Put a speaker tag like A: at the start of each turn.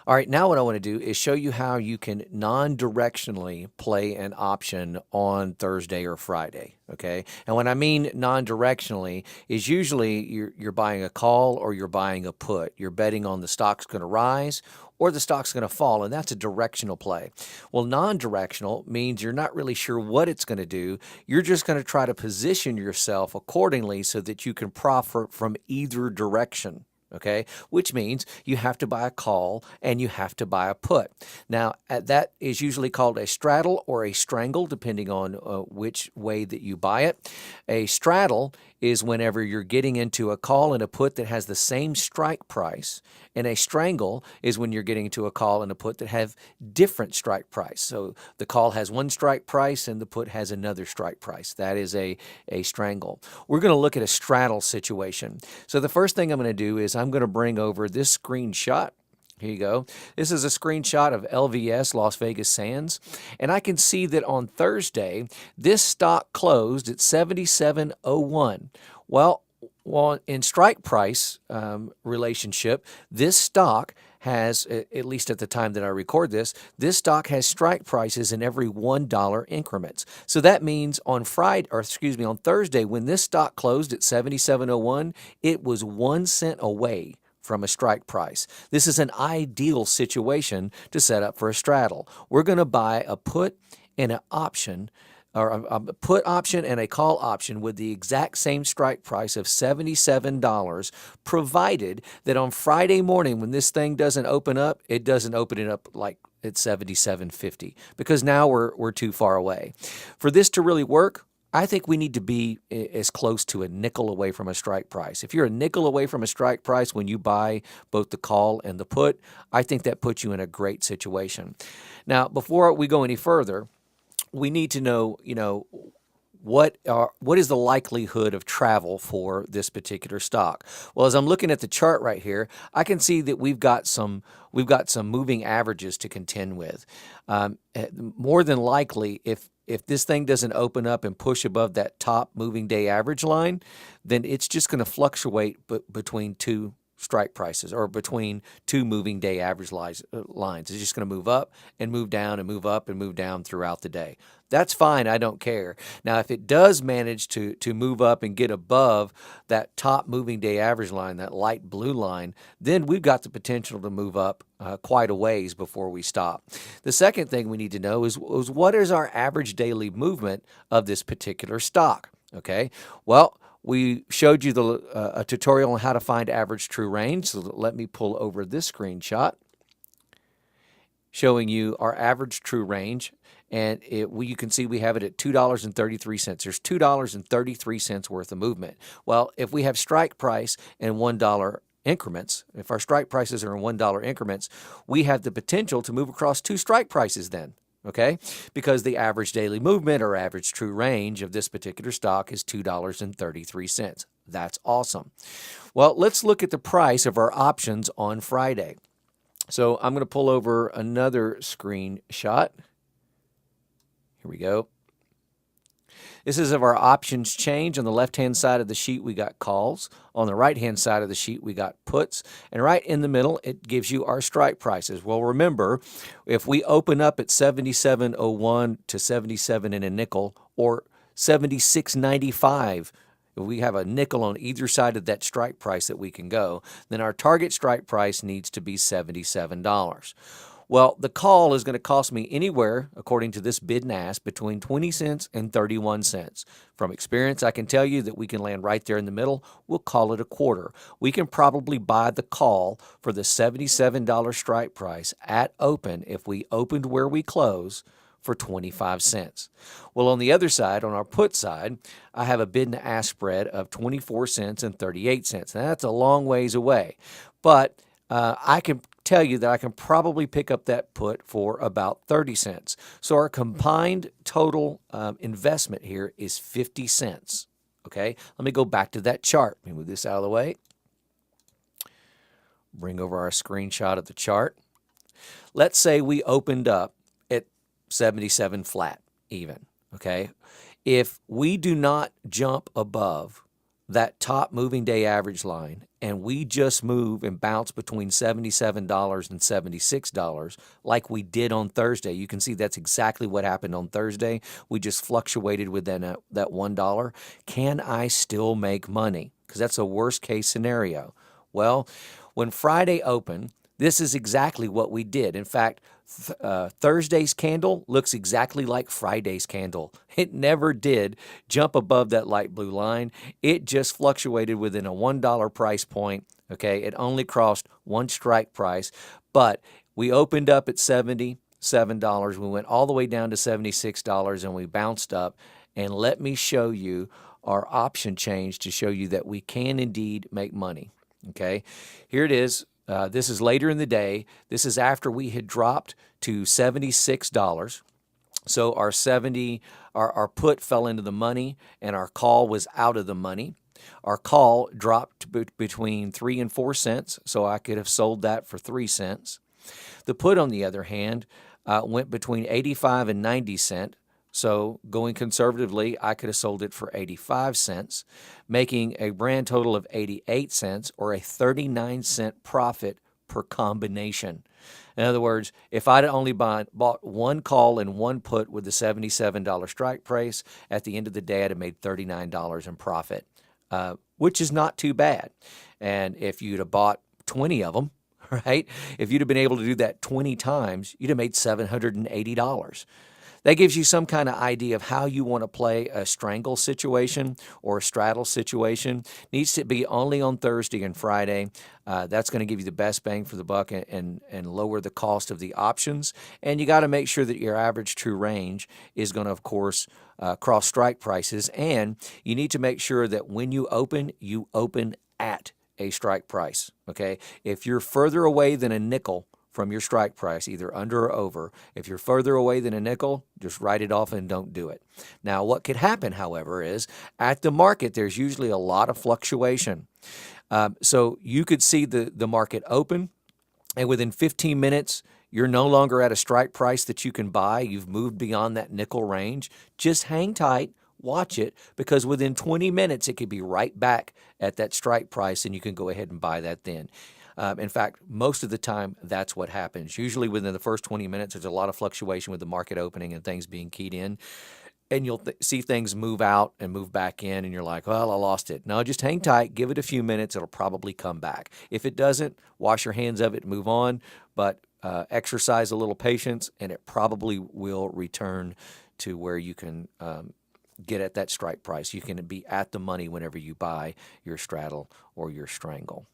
A: All right, now what I want to do is show you how you can non-directionally play an option on Thursday or Friday, okay? And when I mean non-directionally is usually you're buying a call or you're buying a put. You're betting on the stock's going to rise or the stock's going to fall, and that's a directional play. Well, non-directional means you're not really sure what it's going to do. You're just going to try to position yourself accordingly so that you can profit from either direction. Okay, which means you have to buy a call and you have to buy a put. Now, that is usually called a straddle or a strangle, depending on which way that you buy it. A straddle is whenever you're getting into a call and a put that has the same strike price, and a strangle is when you're getting into a call and a put that have different strike price. So the call has one strike price and the put has another strike price. That is a strangle. We're going to look at a straddle situation. So the first thing I'm going to do is I'm going to bring over this screenshot. Here you go. This is a screenshot of LVS, Las Vegas Sands. And I can see that on Thursday, this stock closed at 77.01. Well, in strike price relationship, this stock has, at least at the time that I record this stock has strike prices in every $1 increments. So that means on Thursday, when this stock closed at 77.01, it was 1 cent away from a strike price. This is an ideal situation to set up for a straddle. We're going to buy a put and an option, or a put option and a call option with the exact same strike price of $77, provided that on Friday morning when this thing doesn't open up, it doesn't open it up like at 77.50, because now we're too far away. For this to really work, I think we need to be as close to a nickel away from a strike price. If you're a nickel away from a strike price when you buy both the call and the put, I think that puts you in a great situation. Now, before we go any further, we need to know, what is the likelihood of travel for this particular stock? Well, as I'm looking at the chart right here, I can see that we've got some moving averages to contend with. More than likely, if this thing doesn't open up and push above that top moving day average line, then it's just going to fluctuate between two strike prices, or between two moving day average lines. It's just going to move up and move down and move up and move down throughout the day. That's fine. I don't care. Now, if it does manage to move up and get above that top moving day average line, that light blue line, then we've got the potential to move up quite a ways before we stop. The second thing we need to know is what is our average daily movement of this particular stock? Okay. Well, we showed you a tutorial on how to find average true range. So let me pull over this screenshot showing you our average true range. And you can see we have it at $2.33. There's $2.33 worth of movement. Well, if we have strike price and $1 increments, if our strike prices are in $1 increments, we have the potential to move across two strike prices then. Okay, because the average daily movement or average true range of this particular stock is $2.33. That's awesome. Well, let's look at the price of our options on Friday. So I'm going to pull over another screenshot. Here we go. This is of our options change. On the left-hand side of the sheet, we got calls. On the right-hand side of the sheet, we got puts. And right in the middle, it gives you our strike prices. Well, remember, if we open up at 77.01 to 77 and a nickel, or 76.95, if we have a nickel on either side of that strike price that we can go, then our target strike price needs to be $77. Well, the call is going to cost me anywhere, according to this bid and ask, between 20 cents and 31 cents. From experience, I can tell you that we can land right there in the middle. We'll call it a quarter. We can probably buy the call for the $77 strike price at open if we opened where we close for 25 cents. Well, on the other side, on our put side, I have a bid and ask spread of 24 cents and 38 cents. Now, that's a long ways away, but I can tell you that I can probably pick up that put for about 30 cents. So our combined total investment here is 50 cents. Okay, let me go back to that chart. Let me move this out of the way. Bring over our screenshot of the chart. Let's say we opened up at 77 flat even. Okay, if we do not jump above that top moving day average line and we just move and bounce between $77 and $76 like we did on Thursday, you can see that's exactly what happened on Thursday. We just fluctuated within that $1. Can I still make money? Because that's a worst case scenario. Well, when Friday opened, this is exactly what we did. In fact, Thursday's candle looks exactly like Friday's candle. It never did jump above that light blue line. It just fluctuated within a $1 price point. Okay, it only crossed one strike price, but we opened up at $77. We went all the way down to $76 and we bounced up. And let me show you our option change to show you that we can indeed make money. Okay, here it is. This is later in the day. This is after we had dropped to $76. So our put fell into the money and our call was out of the money. Our call dropped between 3 and 4 cents, so I could have sold that for 3 cents. The put, on the other hand, went between 85 and 90 cents. So going conservatively, I could have sold it for 85 cents, making a grand total of 88 cents or a 39-cent profit per combination. In other words, if I'd only bought one call and one put with the $77 strike price, at the end of the day, I'd have made $39 in profit, which is not too bad. And if you'd have bought 20 of them, right, if you'd have been able to do that 20 times, you'd have made $780. That gives you some kind of idea of how you want to play a strangle situation or a straddle situation. Needs to be only on Thursday and Friday. That's going to give you the best bang for the buck and lower the cost of the options. And you got to make sure that your average true range is going to, of course, cross strike prices. And you need to make sure that when you open at a strike price. Okay, if you're further away than a nickel from your strike price, either under or over. If you're further away than a nickel, just write it off and don't do it. Now, what could happen, however, is at the market, there's usually a lot of fluctuation. So you could see the market open, and within 15 minutes, you're no longer at a strike price that you can buy. You've moved beyond that nickel range. Just hang tight. Watch it, because within 20 minutes, it could be right back at that strike price, and you can go ahead and buy that then. In fact, most of the time, that's what happens. Usually within the first 20 minutes, there's a lot of fluctuation with the market opening and things being keyed in. And you'll see things move out and move back in, and you're like, well, I lost it. No, just hang tight. Give it a few minutes. It'll probably come back. If it doesn't, wash your hands of it and move on. But exercise a little patience, and it probably will return to where you can get at that strike price. You can be at the money whenever you buy your straddle or your strangle.